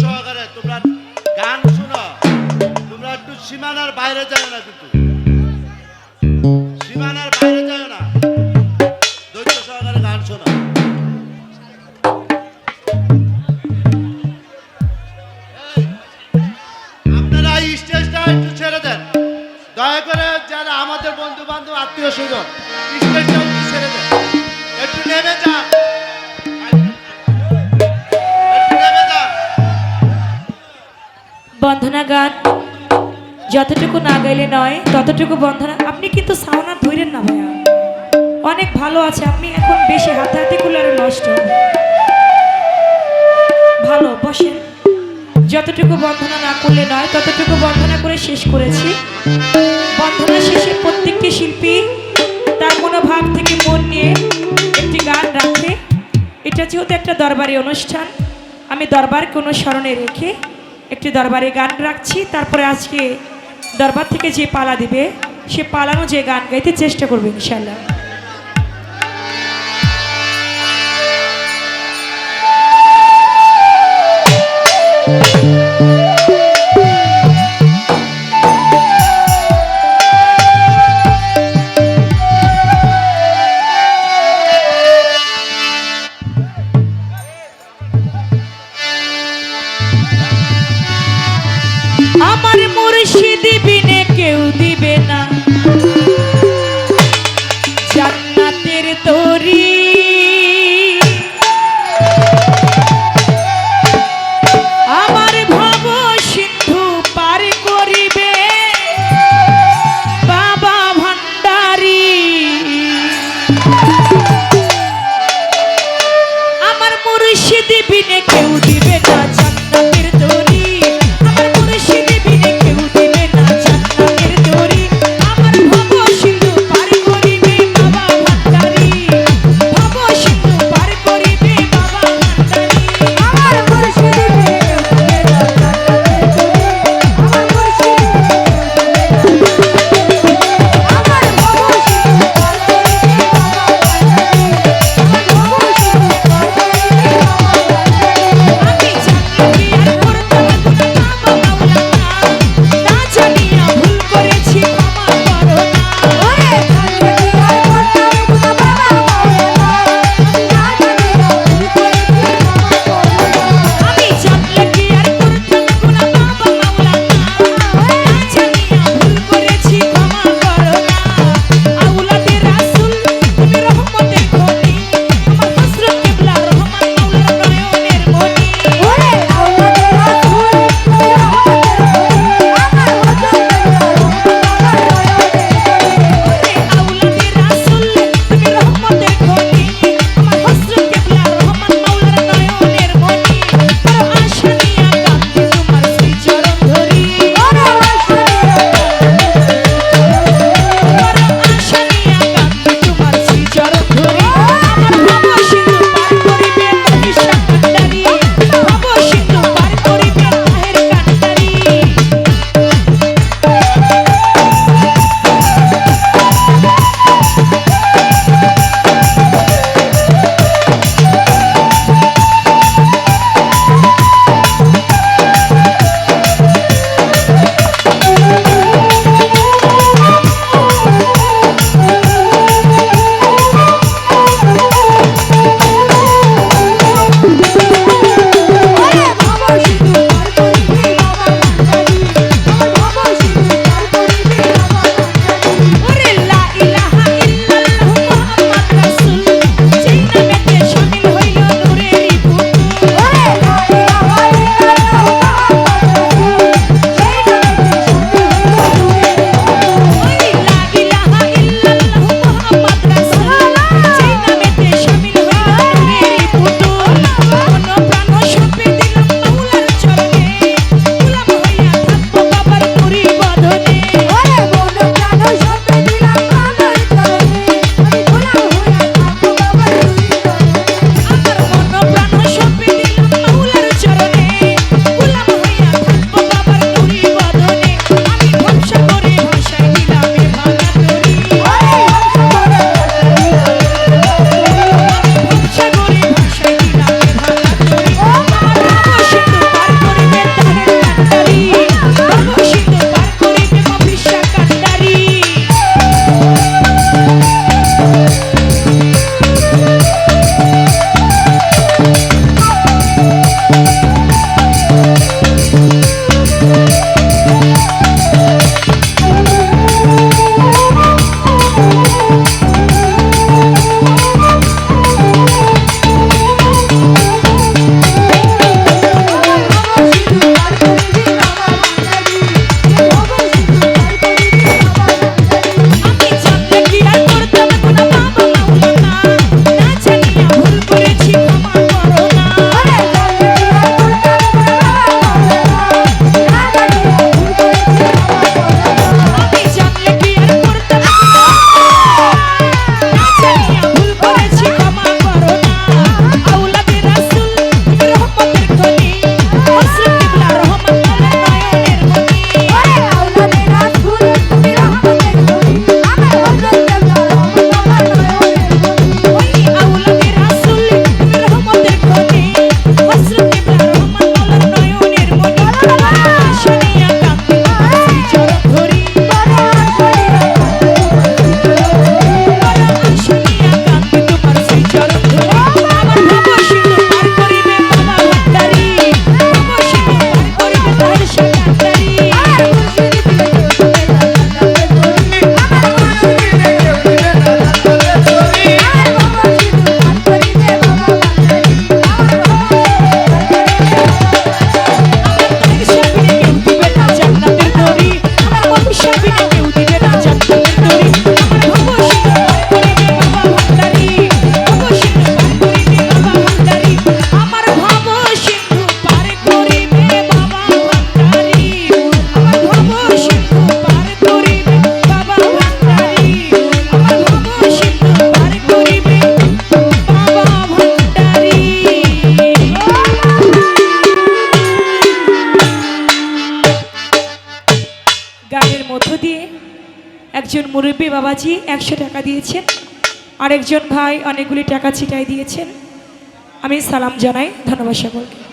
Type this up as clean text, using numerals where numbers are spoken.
সহকারে তোমরা গান শোনো, তোমরা একটু সীমানার বাইরে যাও না, কিন্তু সীমানার বাইরে যাও না, ধৈর্য সহকারে গান শোনো। আপনারা এই স্টেজটা একটু ছেড়ে দেন দয়া করে, যারা আমাদের বন্ধু বান্ধব আত্মীয় স্বজন স্টেজটা একটু ছেড়ে দেন, একটু নেমে যান, একটু নেমে যান। বন্ধনা গান যতটুকু না গাইলে নয় ততটুকু বন্ধনা। আপনি কিন্তু সাউন্ড আর ধরেন না ভাইয়া, অনেক ভালো আছে। আপনি এখন বেশি হাতে হাতে করলে আরো নষ্ট হবে। ভালো বসেন। যতটুকু বন্ধনা না করলে নয় ততটুকু বন্ধনা করে শেষ করেছি। বন্ধনা শেষে প্রত্যেকটি শিল্পী তার মনোভাব থেকে মন নিয়ে একটি গান রাখে। এটা যেহেতু একটা দরবারি অনুষ্ঠান, আমি দরবারকে অনুসরণে রেখে একটি দরবারি গান রাখছি। তারপরে আজকে দরবার থেকে যে পালা দিবে সে পালানো যে গান গাইতে চেষ্টা করবে ইনশাল্লাহ। আমার মুর্শিদ বিনে কেউ দিবে না জান্নাতের তরি। আমার ভব সিন্ধু পার করিবে বাবা ভান্ডারি। আমার মুর্শিদ বিনে কেউ দিবে না জান্নাতের তরি। আমার মুর্শিদ বিনে কেউ দিবে না জান্নাতের তরি। গানের মধ্য দিয়ে একজন মুরব্বী বাবাজি 100 টাকা দিয়েছেন, আরেকজন ভাই অনেকগুলি টাকা ছিটাই দিয়েছেন। আমি সালাম জানাই, ধন্যবাদ সকলকে।